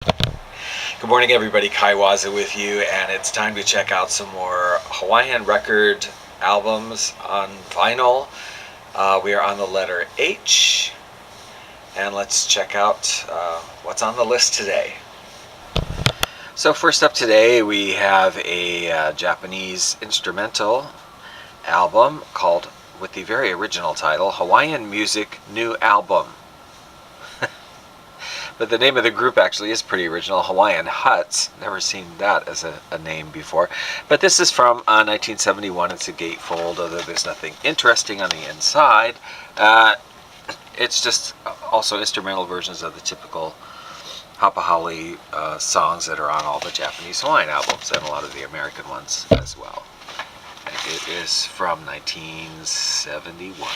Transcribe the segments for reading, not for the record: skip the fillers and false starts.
Good morning, everybody. Kaiwaza with you, and it's time to check out some more Hawaiian record albums on vinyl. We are on the letter H, and let's check out what's on the list today. So first up today, we have a Japanese instrumental album called, with the very original title, Hawaiian Music New Album. But the name of the group actually is pretty original, Hawaiian Huts. Never seen that as a name before. But this is from 1971. It's a gatefold, although there's nothing interesting on the inside. It's just also instrumental versions of the typical hapahaole songs that are on all the Japanese Hawaiian albums and a lot of the American ones as well. And it is from 1971.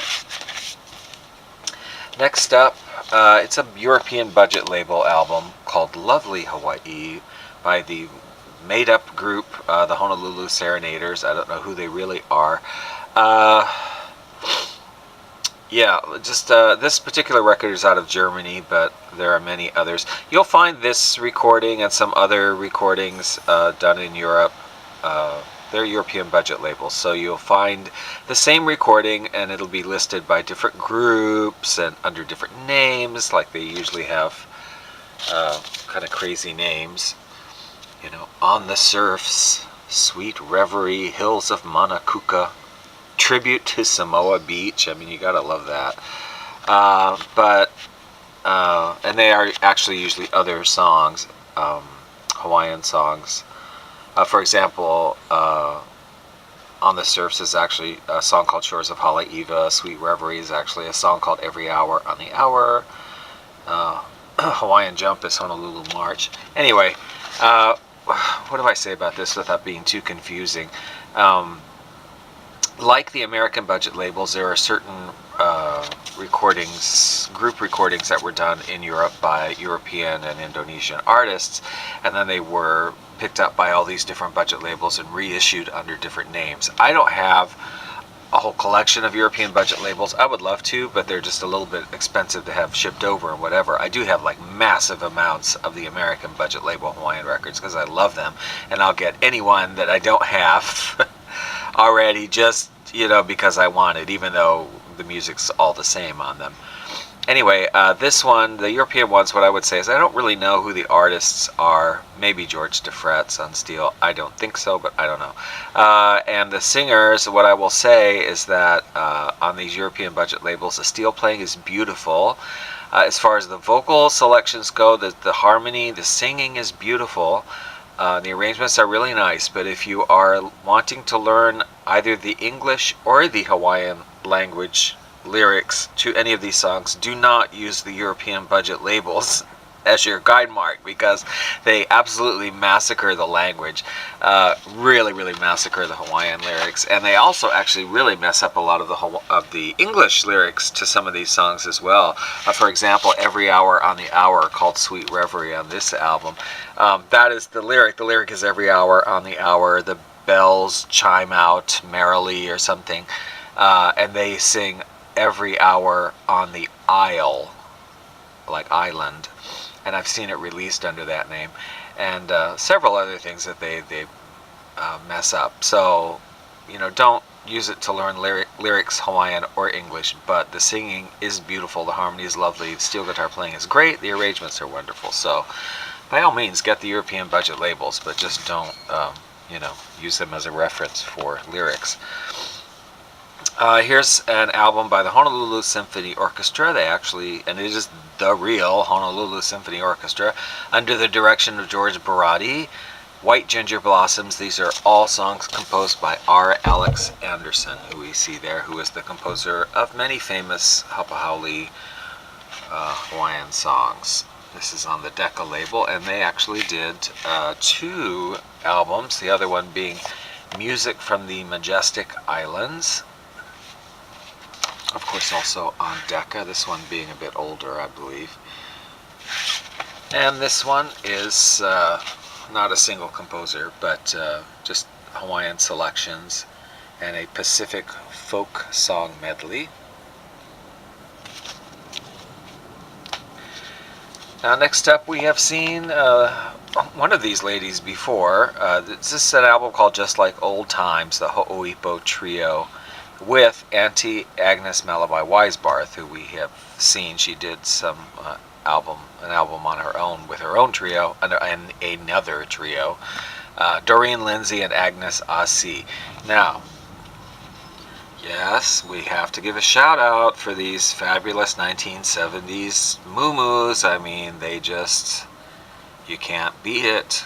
Next up, it's a European budget label album called Lovely Hawaii by the made-up group, the Honolulu Serenaders. I don't know who they really are. This particular record is out of Germany, but there are many others. You'll find this recording and some other recordings done in Europe. They're European budget labels, so you'll find the same recording and it'll be listed by different groups and under different names, like they usually have kind of crazy names. You know, On the Surfs, Sweet Reverie, Hills of Manakuka, Tribute to Samoa Beach. I mean, you gotta love that. And they are actually usually other songs, Hawaiian songs. For example, On the Surfs is actually a song called Shores of Haleiwa. Sweet Reverie is actually a song called Every Hour on the Hour. Hawaiian Jump is Honolulu March. Anyway, what do I say about this without being too confusing? Like the American budget labels, there are certain group recordings that were done in Europe by European and Indonesian artists, and then they were picked up by all these different budget labels and reissued under different names. I don't have a whole collection of European budget labels. I would love to, but they're just a little bit expensive to have shipped over and whatever. I do have like massive amounts of the American budget label Hawaiian records because I love them, and I'll get anyone that I don't have already just, because I want it, even though the music's all the same on them. Anyway, this one, the European ones, what I would say is I don't really know who the artists are. Maybe George DeFret's on steel. I don't think so, but I don't know. And the singers, what I will say is that on these European budget labels, the steel playing is beautiful. As far as the vocal selections go, the harmony, the singing is beautiful. The arrangements are really nice, but if you are wanting to learn either the English or the Hawaiian language lyrics to any of these songs, do not use the European budget labels as your guide mark, because they absolutely massacre the language, really massacre the Hawaiian lyrics, and they also actually really mess up a lot of the English lyrics to some of these songs as well. For example, Every Hour on the Hour, called Sweet Reverie on this album, that is the lyric. The lyric is Every Hour on the Hour, the bells chime out merrily or something, and they sing Every Hour on the Isle, like island, and I've seen it released under that name, and several other things that they mess up. So, don't use it to learn lyrics Hawaiian or English, but the singing is beautiful, the harmony is lovely, the steel guitar playing is great, the arrangements are wonderful. So by all means, get the European budget labels, but just don't use them as a reference for lyrics. Here's an album by the Honolulu Symphony Orchestra. And it is the real Honolulu Symphony Orchestra, under the direction of George Barati. White Ginger Blossoms. These are all songs composed by R. Alex Anderson, who we see there, who is the composer of many famous hapahaole Hawaiian songs. This is on the Decca label, and they actually did 2 albums, the other one being Music from the Majestic Islands. Of course, also on Decca, this one being a bit older, I believe. And this one is not a single composer, but just Hawaiian selections and a Pacific folk song medley. Now, next up, we have seen one of these ladies before. This is an album called Just Like Old Times, the Hooipo Trio, with Auntie Agnes Malabai Weisbarth, who we have seen. She did an album on her own with her own trio and another trio, Doreen Lindsay and Agnes Asi. Now, yes, we have to give a shout out for these fabulous 1970s moo-moos. I mean, you can't beat it.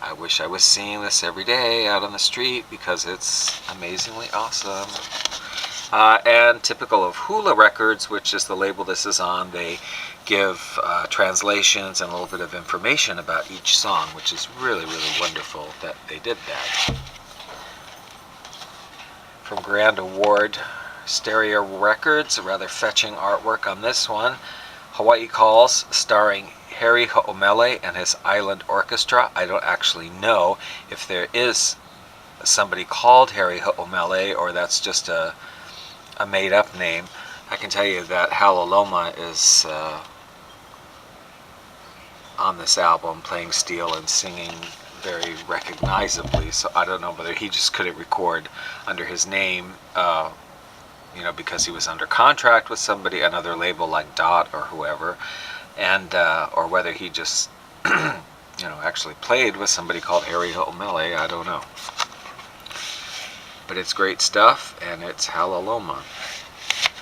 I wish I was seeing this every day out on the street because it's amazingly awesome. And typical of Hula Records, which is the label this is on, they give translations and a little bit of information about each song, which is really, really wonderful that they did that. From Grand Award Stereo Records, a rather fetching artwork on this one. Hawaii Calls, starring Harry Hoomele and his Island Orchestra. I don't actually know if there is somebody called Harry Hoomele or that's just a made-up name. I can tell you that Aloma is on this album playing steel and singing very recognizably, so I don't know whether he just couldn't record under his name, because he was under contract with somebody, another label like Dot or whoever, and or whether he just, actually played with somebody called Harry Hoomele. I don't know. But it's great stuff, and it's Aloma.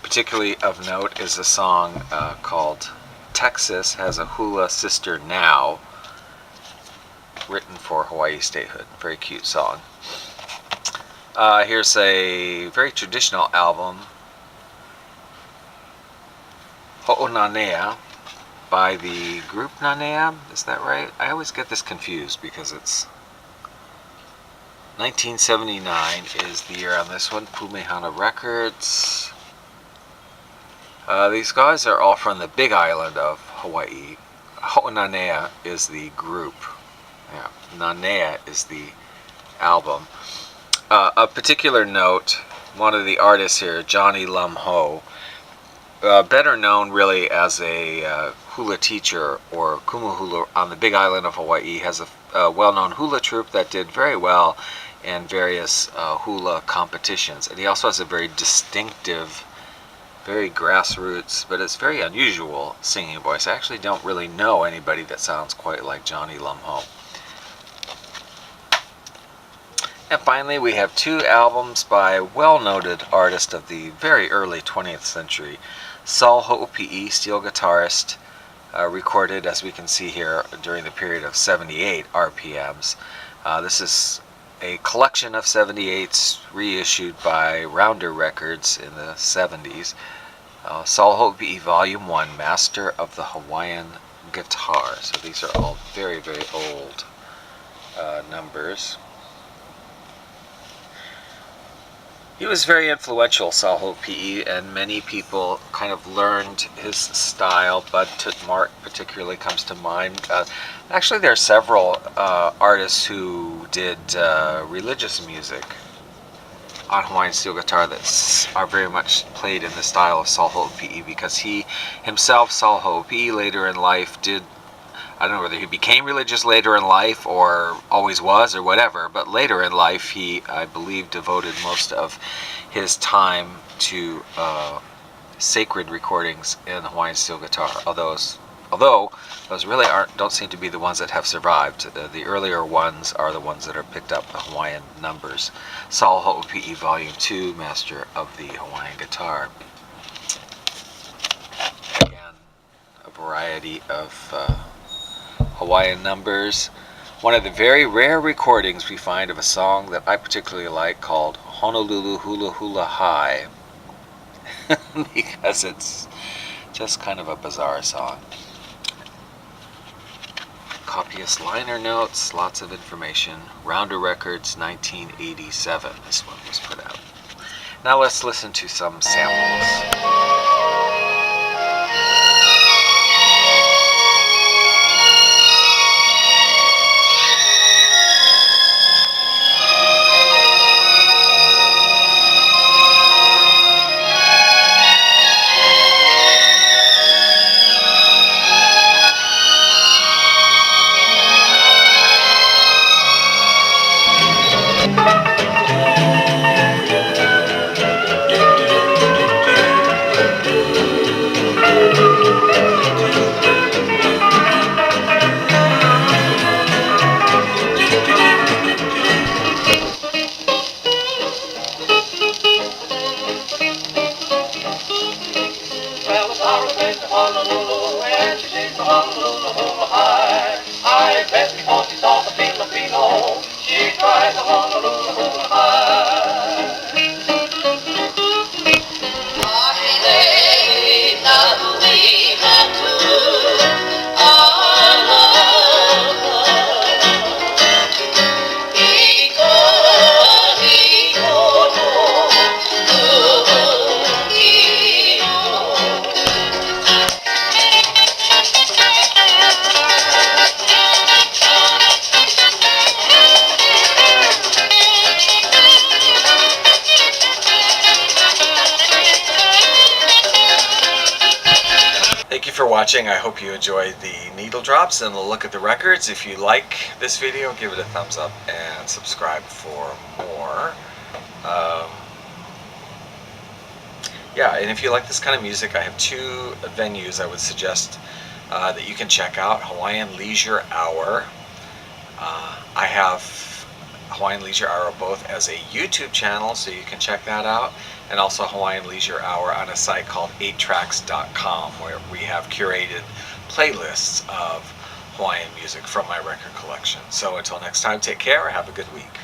Particularly of note is a song called Texas Has a Hula Sister Now, written for Hawaii statehood. Very cute song. Here's a very traditional album, Hoonanea, by the group Nanea. Is that right? I always get this confused because it's 1979 is the year on this one. Pumehana Records. These guys are all from the Big Island of Hawaii. Hoonanea is the group. Yeah, Nanea is the album. A particular note, one of the artists here, Johnny Lum Ho, better known really as a hula teacher or kumu hula on the Big Island of Hawaii, has a well-known hula troupe that did very well in various hula competitions. And he also has a very distinctive, very grassroots, but it's very unusual singing voice. I actually don't really know anybody that sounds quite like Johnny Lum Ho. And finally, we have two albums by a well-noted artist of the very early 20th century, Saul Hoopii, steel guitarist, recorded, as we can see here, during the period of 78 RPMs. This is a collection of 78s reissued by Rounder Records in the 70s. Saul Hoopii Volume 1, Master of the Hawaiian Guitar. So these are all very, very old numbers. He was very influential, Saul Hoopii, and many people kind of learned his style. Bud Tutmark particularly comes to mind. Actually, there are several artists who did religious music on Hawaiian steel guitar that are very much played in the style of Saul Hoopii, because he himself, Saul Hoopii, later in life I don't know whether he became religious later in life or always was or whatever, but later in life he, I believe, devoted most of his time to sacred recordings in Hawaiian steel guitar, although those really don't seem to be the ones that have survived. The earlier ones are the ones that are picked up the Hawaiian numbers. Saul Hoopii Volume 2, Master of the Hawaiian Guitar. Again, a variety of Hawaiian numbers. One of the very rare recordings we find of a song that I particularly like called Honolulu Hula Hula High, because it's just kind of a bizarre song. Copious liner notes, lots of information. Rounder Records, 1987, this one was put out. Now let's listen to some samples. Thank you for watching. I hope you enjoyed the needle drops and the look at the records. If you like this video, give it a thumbs up and subscribe for more. Yeah, and if you like this kind of music, I have two venues I would suggest that you can check out. Hawaiian Leisure Hour. I have Hawaiian Leisure Hour both as a YouTube channel, so you can check that out, and also Hawaiian Leisure Hour on a site called 8tracks.com, where we have curated playlists of Hawaiian music from my record collection. So until next time, take care, have a good week.